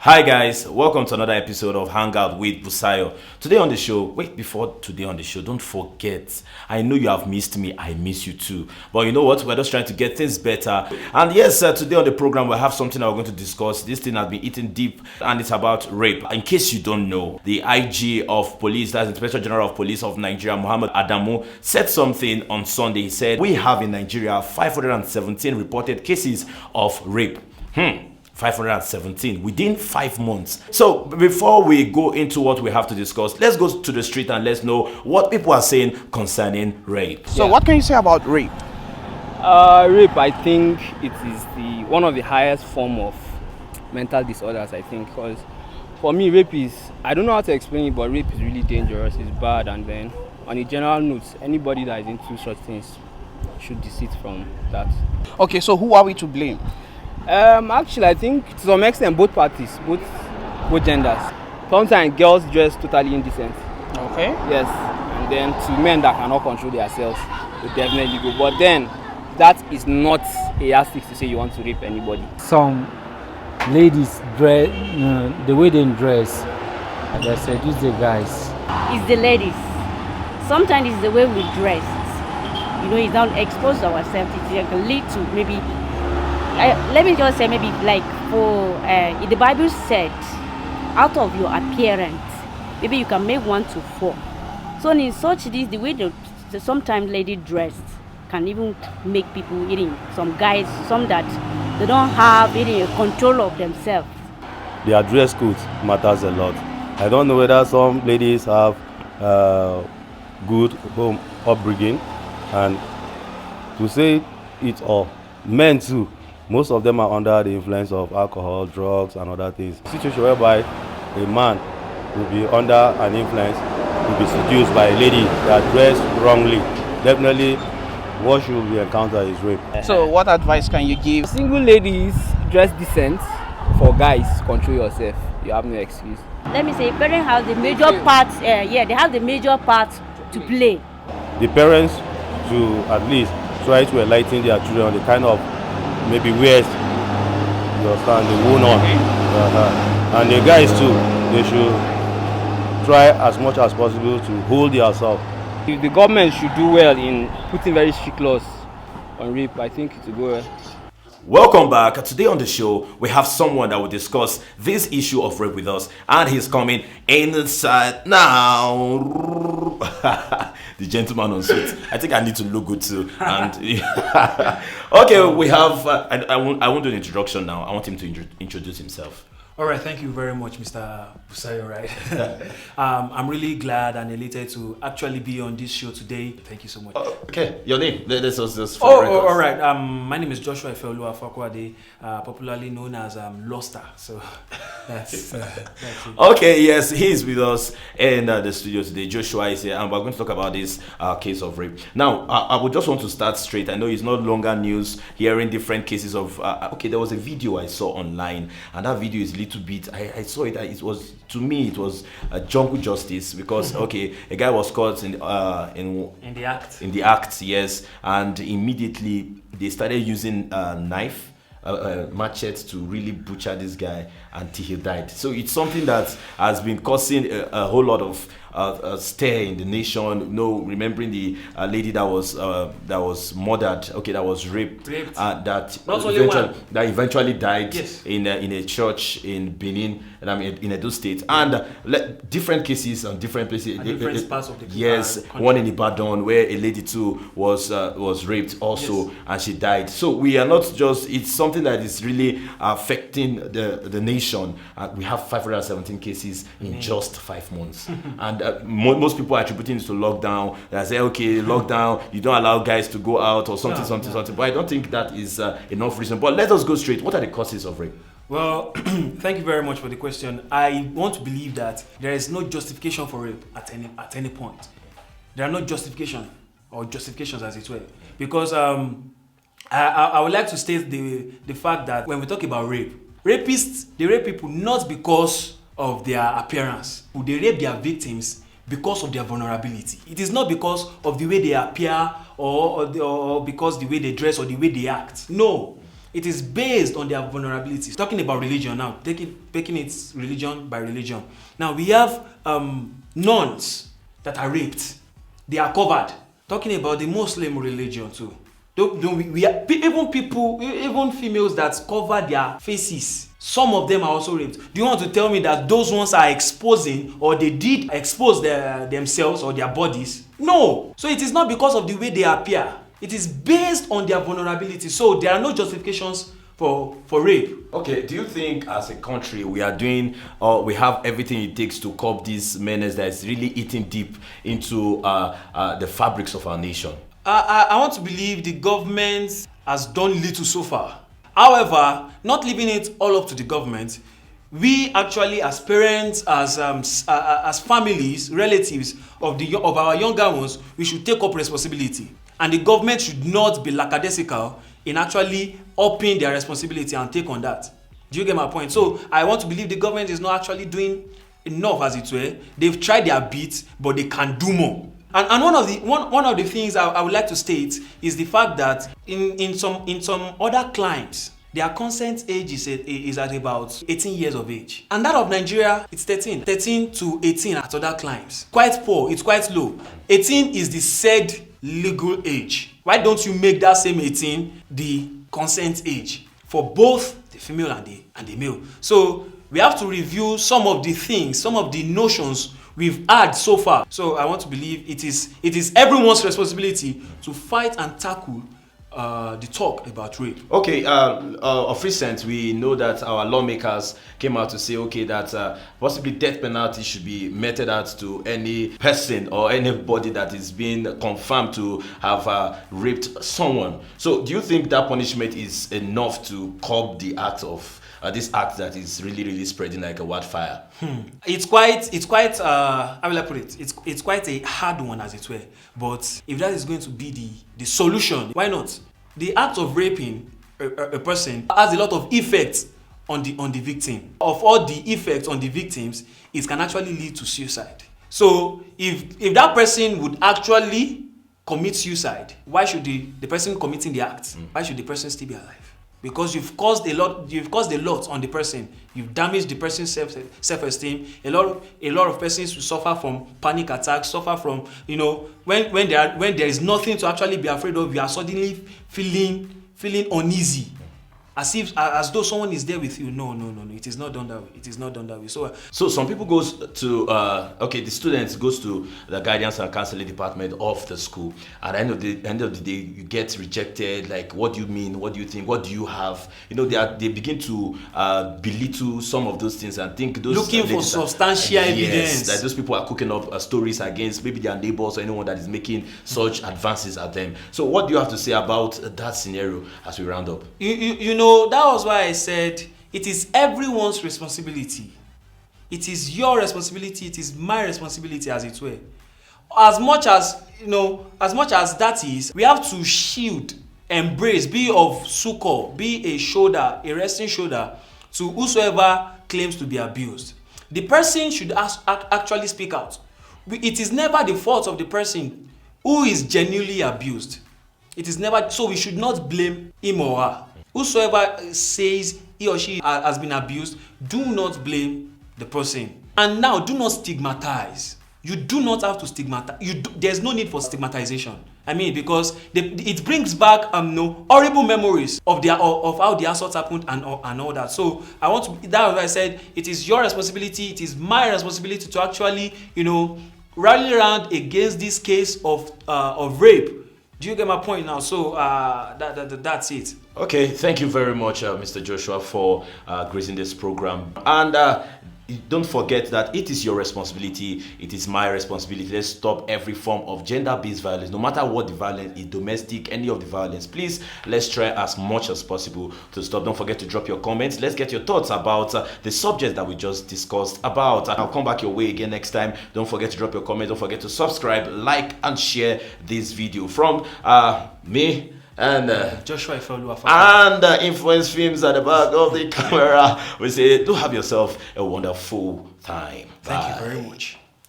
Hi guys, welcome to another episode of Hangout with Busayo. Today on the show, don't forget, I know you have missed me, I miss you too. But you know what, we're just trying to get things better. And yes, today on the program we have something that we're going to discuss. This thing has been eating deep and it's about rape. In case you don't know, the IG of police, that's the Inspector General of Police of Nigeria, Muhammad Adamu, said something on Sunday. He said, we have in Nigeria 517 reported cases of rape. 517 within 5 months. So before we go into what we have to discuss, let's go to the street and let's know what people are saying concerning rape. So what can you say about rape? Rape, I think it is one of the highest form of mental disorders, I think, because for me rape is, I don't know how to explain it, but rape is really dangerous, it's bad, and then on a general note, anybody that is into such things should desist from that. Okay, so who are we to blame? Actually, I think to some extent both parties, both genders. Sometimes girls dress totally indecent. Okay. Yes, and then to men that cannot control themselves, they definitely go. But then, that is not a yardstick to say you want to rape anybody. Some ladies dress, the way they dress, they seduce the guys. It's the ladies. Sometimes it's the way we dress. You know, it's not exposed to ourselves. It can lead to maybe. Let me just say, maybe like the Bible said, out of your appearance, maybe you can make one to four. So in such this, the way the sometimes lady dressed can even make people eating. Some guys, some that they don't have any control of themselves. Their dress code matters a lot. I don't know whether some ladies have good home upbringing, and to say it all, men too. Most of them are under the influence of alcohol, drugs, and other things. Situation whereby a man will be under an influence, will be seduced by a lady that dressed wrongly. Definitely, what should be encountered is rape. So what advice can you give? Single ladies dress decent. For guys, control yourself. You have no excuse. Let me say, parents have the major part. They have the major part to play. The parents to at least try to enlighten their children on the kind of maybe wears, you understand, the worn on. And the guys too, they should try as much as possible to hold themselves. If the government should do well in putting very strict laws on rape, I think it will go well. Welcome back. Today on the show, we have someone that will discuss this issue of rape with us, and he's coming inside now. The gentleman on suit. I think I need to look good too. And okay, we have. I won't do an introduction now. I want him to introduce himself. All right, thank you very much, Mr. Busayo, right? I'm really glad and elated to actually be on this show today. Thank you so much. Okay, your name? Let's just all right. My name is Joshua Efeoluwa Fakwade, popularly known as Loster. So that's it. Okay, yes, he's with us in the studio today. Joshua is here, and we're going to talk about this case of rape. Now, I would just want to start straight. I know it's not longer news hearing different cases of. Okay, there was a video I saw online, and that video is little bit. I saw it. It was, to me, it was a jungle justice because okay, a guy was caught in the act. In the act, yes, and immediately they started using a knife. Machete to really butcher this guy until he died. So it's something that has been causing a whole lot of stir in the nation. You know, remembering the lady that was murdered, okay, that was raped. That eventually died. Yes. in a church in Benin, and I mean in Edo State, and different cases on different places, and different parts of the yes, country. One in Ibadan where a lady too was raped also, yes. And she died. So we are not just, it's something that is really affecting the nation. We have 517 cases in just 5 months, and most people are attributing it to lockdown. They say, okay, lockdown, you don't allow guys to go out or something. But I don't think that is enough reason. But let us go straight. What are the causes of rape? Well, thank you very much for the question. I want to believe that there is no justification for rape at any point. There are no justifications as it were, because I would like to state the fact that when we talk about rapists, they rape people not because of their appearance. They rape their victims because of their vulnerability. It is not because of the way they appear or because the way they dress or the way they act. No. it is based on their vulnerabilities. Talking about religion now, taking it religion by religion. Now we have nuns that are raped. They are covered. Talking about the Muslim religion too. We are, even females that cover their faces. Some of them are also raped. Do you want to tell me that those ones are exposing, or they did expose themselves or their bodies? No. So it is not because of the way they appear. It is based on their vulnerability. So there are no justifications for rape. Okay, do you think as a country we are doing, or we have everything it takes to curb this menace that is really eating deep into the fabrics of our nation? I want to believe the government has done little so far. However, not leaving it all up to the government, we actually, as parents, as families, relatives of our younger ones, we should take up responsibility. And the government should not be lackadaisical in actually upping their responsibility and take on that. Do you get my point? So I want to believe the government is not actually doing enough, as it were. They've tried their bit, but they can do more. And one of the things I would like to state is the fact that in some other climes, their consent age is at about 18 years of age. And that of Nigeria, it's 13. 13 to 18 at other climes. Quite poor, it's quite low. 18 is the said legal age. Why don't you make that same 18 the consent age for both the female and the male? So we have to review some of the things, some of the notions we've had so far. So I want to believe it is everyone's responsibility to fight and tackle the talk about rape. Okay, of recent, we know that our lawmakers came out to say, okay, that possibly death penalty should be meted out to any person or anybody that is being confirmed to have raped someone. So do you think that punishment is enough to curb the act of this act that is really spreading like a wildfire? It's quite how will I put it? It's quite a hard one, as it were. But if that is going to be the solution, why not? The act of raping a person has a lot of effects on the victim. Of all the effects on the victims, it can actually lead to suicide. So if that person would actually commit suicide, why should the person committing the act, why should the person still be alive? Because you've caused a lot on the person. You've damaged the person's self-esteem. A lot of persons will suffer from panic attacks, suffer from, when there is nothing to actually be afraid of, you are suddenly feeling uneasy. As though someone is there with you. No. It is not done that way. It is not done that way. So some people goes to the students goes to the guidance and counseling department of the school. At the end of the day, you get rejected. Like, what do you mean? What do you think? What do you have? They begin to belittle some of those things and think those looking for substantial evidence. That those people are cooking up stories against maybe their neighbors or anyone that is making such advances at them. So what do you have to say about that scenario as we round up? That was why I said it is everyone's responsibility. It is your responsibility. It is my responsibility, as it were. As much as that is, we have to shield, embrace, be of succor, be a shoulder, a resting shoulder to whosoever claims to be abused. The person should actually speak out. It is never the fault of the person who is genuinely abused. It is never, so we should not blame him or her. Whosoever says he or she has been abused, do not blame the person. And now, do not stigmatize. You do not have to stigmatize. There's no need for stigmatization. I mean, because it brings back horrible memories of how the assault happened and all that. So that's why I said it is your responsibility. It is my responsibility to actually rally around against this case of rape. Do you get my point now? So that's it. Okay, thank you very much, Mr. Joshua, for gracing this program. And don't forget that it is your responsibility, it is my responsibility. Let's stop every form of gender-based violence, no matter what the violence is, domestic, any of the violence. Please, let's try as much as possible to stop. Don't forget to drop your comments. Let's get your thoughts about the subject that we just discussed about. I'll come back your way again next time. Don't forget to drop your comments. Don't forget to subscribe, like, and share this video. From me and Joshua and Influence Films at the back of the camera, we say, do have yourself a wonderful time. Thank you very much.